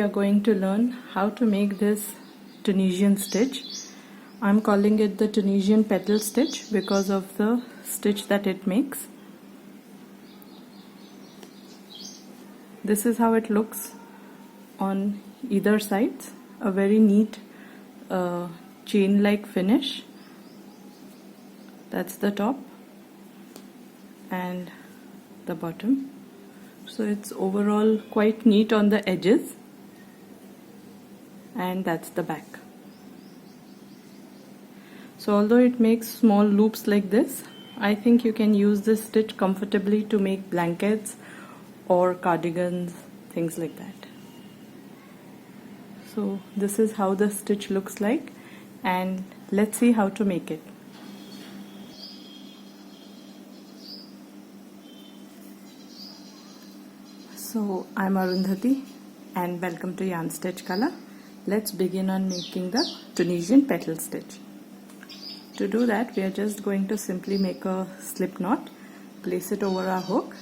are going to learn how to make this Tunisian stitch. I'm calling it the Tunisian petal stitch because of the stitch that it makes. This is how it looks on either sides, a very neat chain-like finish. That's the top and the bottom. So it's overall quite neat on the edges, and that's the back. So although it makes small loops like this, I think you can use this stitch comfortably to make blankets or cardigans, things like that. So this is how the stitch looks like, and let's see how to make it. So I'm Arundhati and welcome to Yarnstitchcolour. Let's begin on making the Tunisian petal stitch. To do that, we are just going to simply make a slip knot, place it over our hook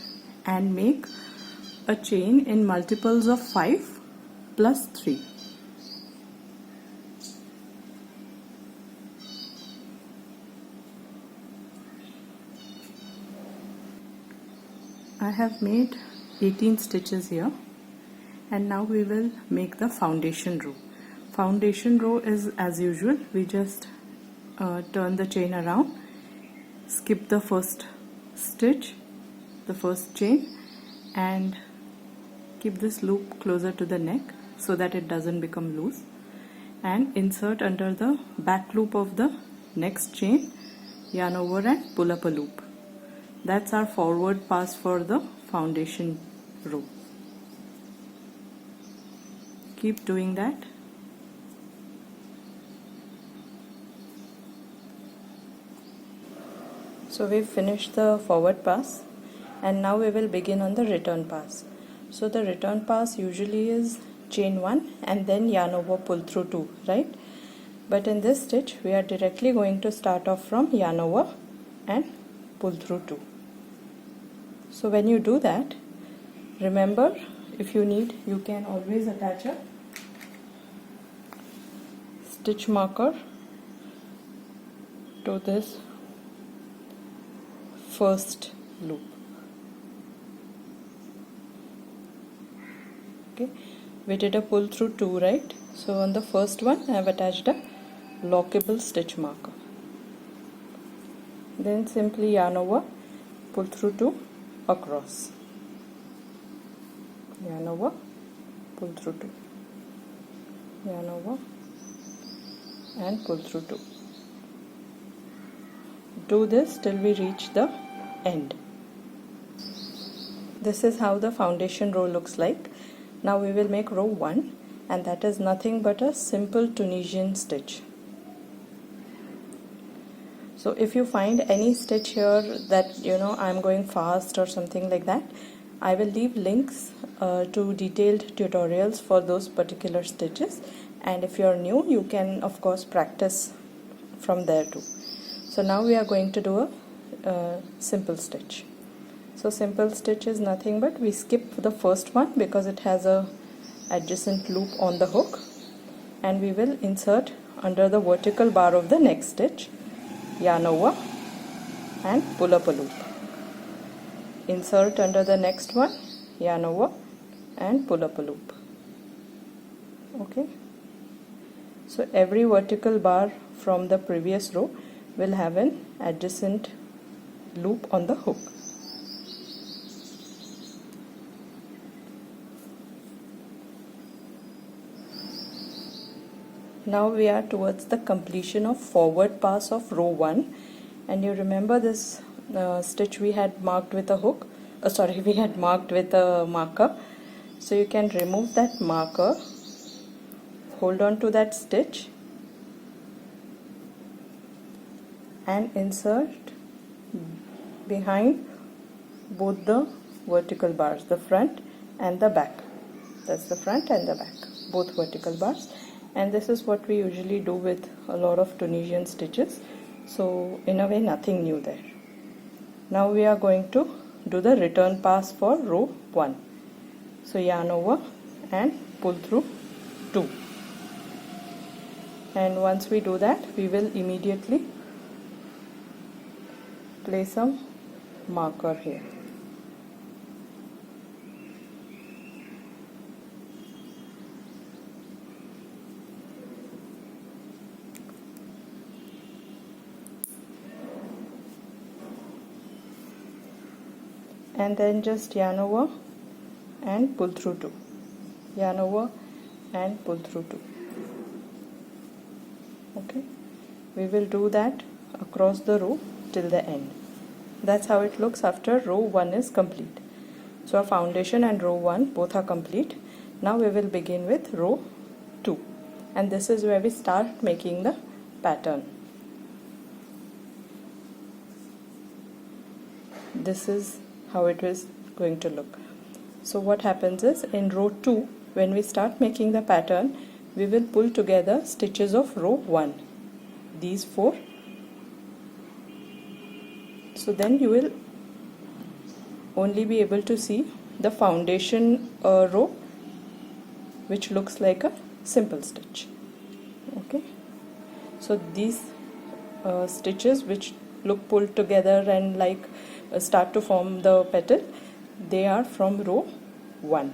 and make a chain in multiples of 5 plus 3. I have made 18 stitches here, and now we will make the foundation row. Foundation row is as usual, we just turn the chain around, skip the first stitch, the first chain, and keep this loop closer to the neck so that it doesn't become loose, and insert under the back loop of the next chain, yarn over and pull up a loop. That's our forward pass for the foundation row. Keep doing that. So we've finished the forward pass, and now we will begin on the return pass. So the return pass usually is chain 1 and then yarn over, pull through 2, right? But in this stitch we are directly going to start off from yarn over and pull through 2. So when you do that, remember, if you need, you can always attach a stitch marker to this first loop. Okay, we did a pull through 2, right? So on the first one I have attached a lockable stitch marker. Then simply yarn over, pull through 2 across, yarn over, pull through 2, yarn over and pull through 2. Do this till we reach the end. This is how the foundation row looks like. Now we will make row 1, and that is nothing but a simple Tunisian stitch. So if you find any stitch here that I'm going fast or something like that, I will leave links to detailed tutorials for those particular stitches, and if you are new, you can of course practice from there too. So now we are going to do a simple stitch. So simple stitch is nothing but we skip the first one because it has a adjacent loop on the hook, and we will insert under the vertical bar of the next stitch, yarn over and pull up a loop. Insert under the next one, yarn over and pull up a loop. Okay, so every vertical bar from the previous row will have an adjacent loop on the hook. Now we are towards the completion of forward pass of row 1, and you remember this stitch we had marked with a hook, we had marked with a marker. So you can remove that marker, hold on to that stitch and insert behind both the vertical bars, the front and the back. That's the front and the back, both vertical bars. And this is what we usually do with a lot of Tunisian stitches. So in a way, nothing new there. Now we are going to do the return pass for row 1. So yarn over and pull through 2. And once we do that, we will immediately place a marker here. And then just yarn over and pull through 2. Yarn over and pull through 2. Okay, we will do that across the row till the end. That's how it looks after row 1 is complete. So our foundation and row 1 both are complete. Now we will begin with row 2, and this is where we start making the pattern. This is how it is going to look. So what happens is, in row 2, when we start making the pattern, we will pull together stitches of row 1, these 4. So then you will only be able to see the foundation row, which looks like a simple stitch. Okay, so these stitches which look pulled together and like start to form the petal, they are from row 1.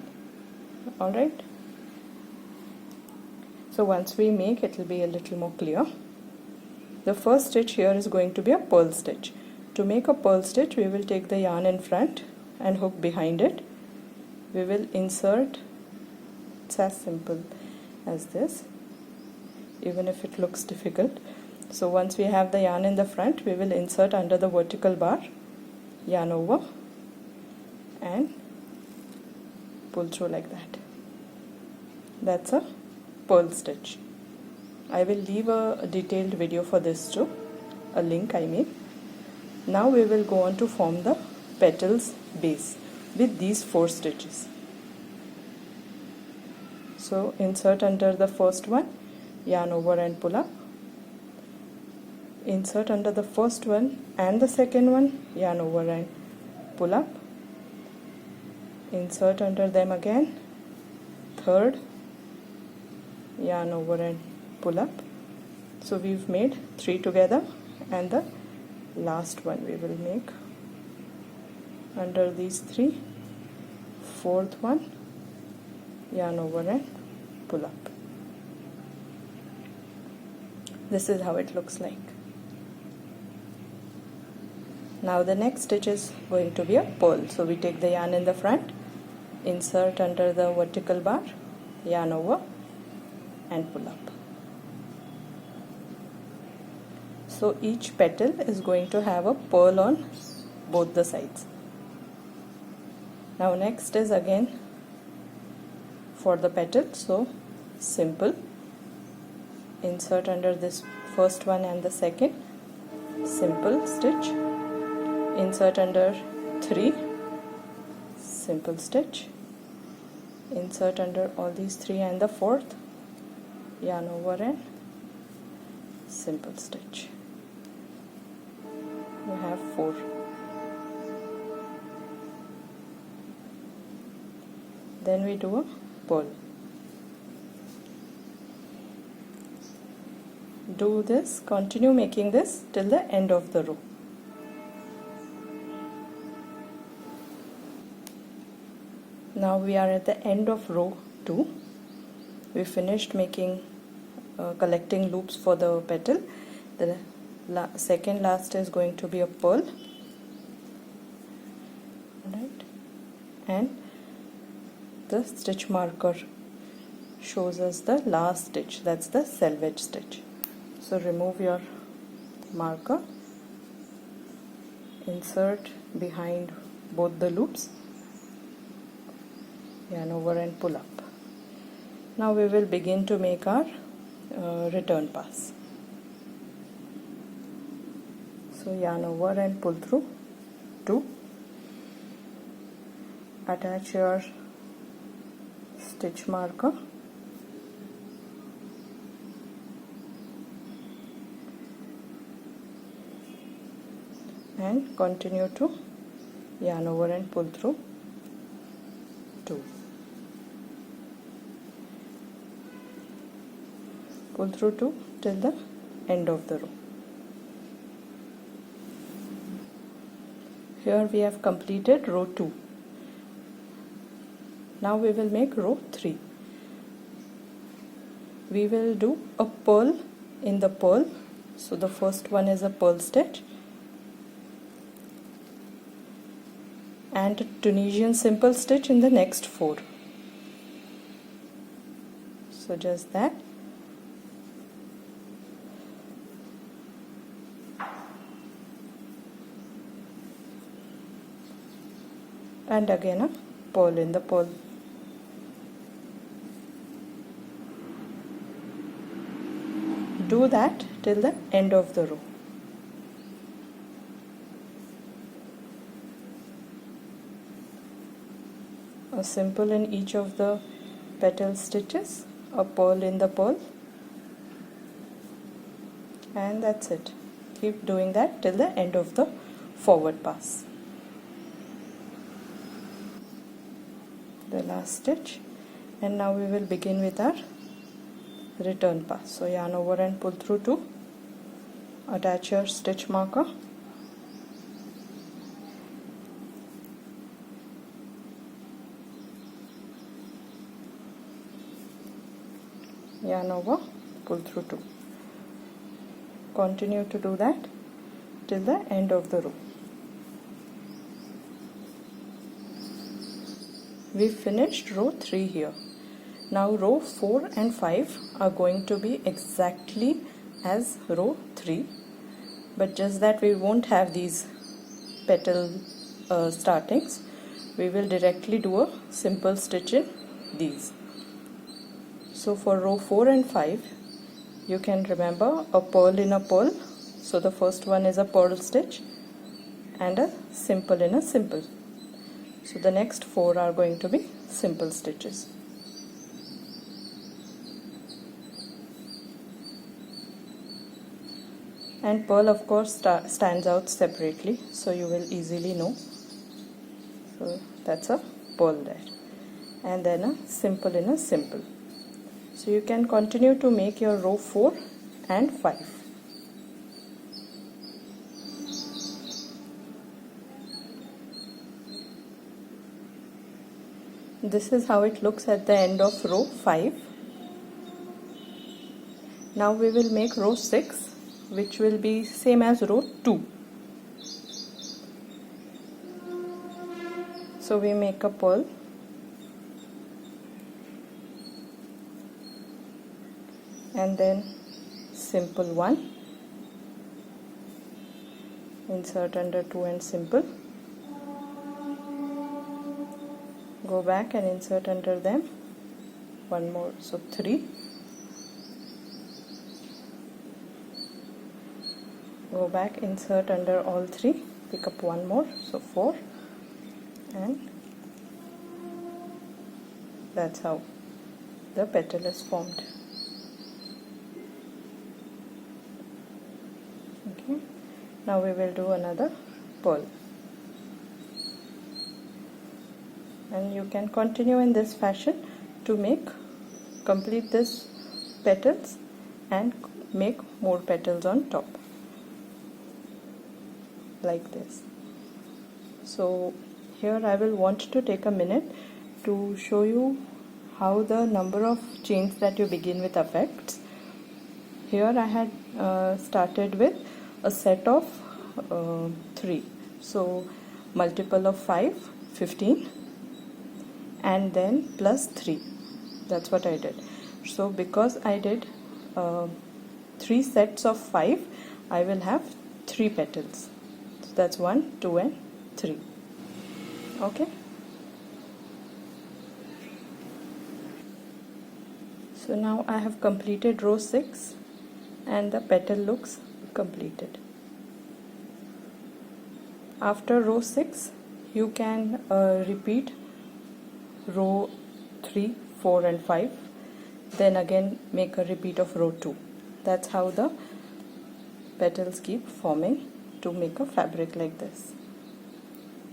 Alright, so once we make, it will be a little more clear. The first stitch here is going to be a purl stitch. To make a purl stitch, we will take the yarn in front and hook behind it. We will insert, it's as simple as this, even if it looks difficult. So once we have the yarn in the front, we will insert under the vertical bar, yarn over and pull through like that. That's a purl stitch. I will leave a detailed video for this too, a link I mean. Now we will go on to form the petals base with these 4 stitches. So insert under the first one, yarn over and pull up. Insert under the first one and the second one, yarn over and pull up. Insert under them again, third, yarn over and pull up. So we've made 3 together, and the last one we will make under these 3, fourth one, yarn over and pull up. This is how it looks like. Now the next stitch is going to be a purl. So we take the yarn in the front, insert under the vertical bar, yarn over and pull up. So each petal is going to have a purl on both the sides. Now next is again for the petal, so simple, insert under this first one and the second, simple stitch, insert under 3, simple stitch, insert under all these 3 and the fourth, yarn over and simple stitch. We have 4. Then we do a purl. Do this, continue making this till the end of the row. Now we are at the end of row 2. We finished making collecting loops for the petal. The second last is going to be a purl, right? And the stitch marker shows us the last stitch, that's the selvage stitch. So remove your marker, insert behind both the loops, yarn over and pull up. Now we will begin to make our return pass. So yarn over and pull through 2, attach your stitch marker, and continue to yarn over and pull through 2. pull through 2 till the end of the row. Here we have completed row 2. Now we will make row 3. We will do a purl in the purl. So the first one is a purl stitch and a Tunisian simple stitch in the next 4. So just that. And again a purl in the purl. Do that till the end of the row. A simple in each of the petal stitches, a purl in the purl, and that's it. Keep doing that till the end of the forward pass. The last stitch, and now we will begin with our return pass. So yarn over and pull through 2, attach your stitch marker, yarn over, pull through 2. Continue to do that till the end of the row. We finished row 3 here. Now row 4 and 5 are going to be exactly as row 3, but just that we won't have these petal startings. We will directly do a simple stitch in these. So for row 4 and 5 you can remember a purl in a purl. So the first one is a purl stitch and a simple in a simple. So the next 4 are going to be simple stitches. And purl of course stands out separately, so you will easily know. So that's a purl there, and then a simple in a simple. So you can continue to make your row 4 and 5. This is how it looks at the end of row 5. Now we will make row 6, which will be same as row 2. So we make a purl, and then simple 1, insert under 2 and simple, go back and insert under them one more, so 3, go back, insert under all 3, pick up one more, so 4, and that's how the petal is formed. Okay, now we will do another purl, and you can continue in this fashion to complete this petals and make more petals on top like this. So here I will want to take a minute to show you how the number of chains that you begin with affects. Here I had started with a set of 3, so multiple of 5, 15, and then plus 3. That's what I did. So because I did 3 sets of 5, I will have 3 petals. So that's 1, 2 and 3. Okay. So now I have completed row 6 and the petal looks completed. After row 6 you can repeat row 3, 4 and 5, then again make a repeat of row 2. That's how the petals keep forming to make a fabric like this.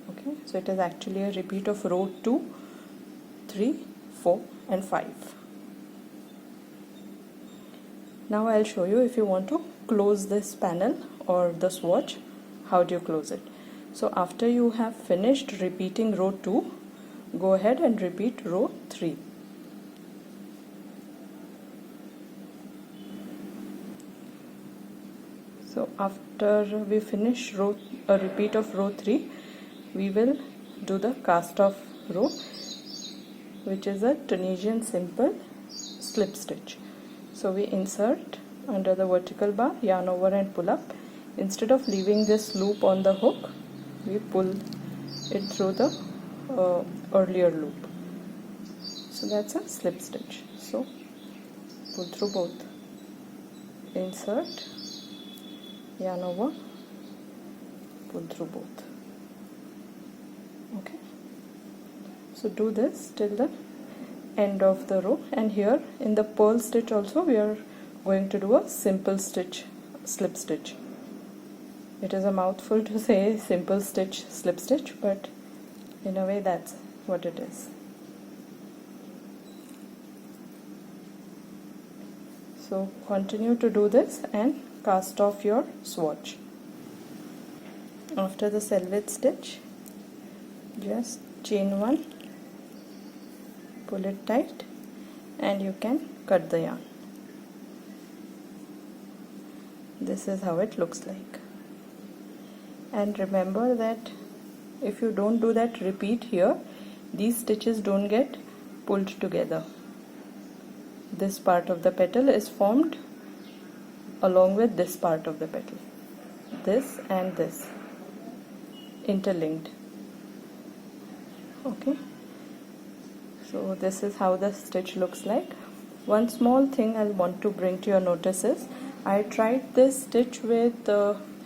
Okay, so it is actually a repeat of row 2, 3, 4 and 5. Now I'll show you if you want to close this panel or the swatch, how do you close it. So after you have finished repeating row 2, go ahead and repeat row 3. So after we finish a repeat of row 3, we will do the cast off row, which is a Tunisian simple slip stitch. So we insert under the vertical bar, yarn over and pull up. Instead of leaving this loop on the hook, we pull it through the earlier loop. So that's a slip stitch. So pull through both, insert, yarn over, pull through both. Okay, so do this till the end of the row, and here in the purl stitch also we are going to do a simple stitch slip stitch. It is a mouthful to say simple stitch slip stitch, but in a way that's what it is. So continue to do this and cast off your swatch. After the selvage stitch, just chain 1, pull it tight, and you can cut the yarn. This is how it looks like. And remember that if you don't do that repeat here, these stitches don't get pulled together. This part of the petal is formed along with this part of the petal. This and this interlinked. Okay, so this is how the stitch looks like. One small thing I want to bring to your notice is I tried this stitch with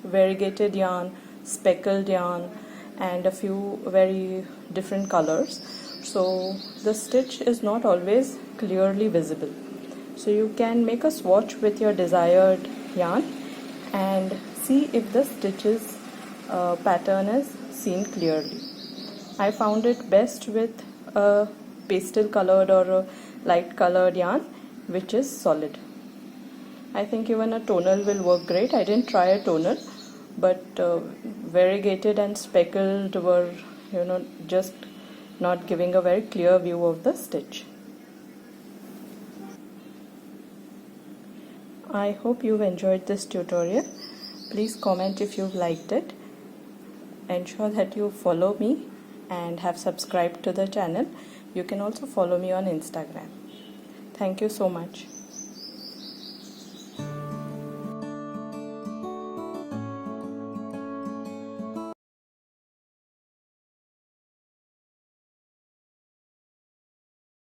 variegated yarn, speckled yarn, and a few very different colors, so the stitch is not always clearly visible. So you can make a swatch with your desired yarn and see if the stitches pattern is seen clearly. I found it best with a pastel colored or a light colored yarn which is solid. I think even a tonal will work great. I didn't try a tonal, but variegated and speckled were, just not giving a very clear view of the stitch. I hope you've enjoyed this tutorial. Please comment if you've liked it. Ensure that you follow me and have subscribed to the channel. You can also follow me on Instagram. Thank you so much.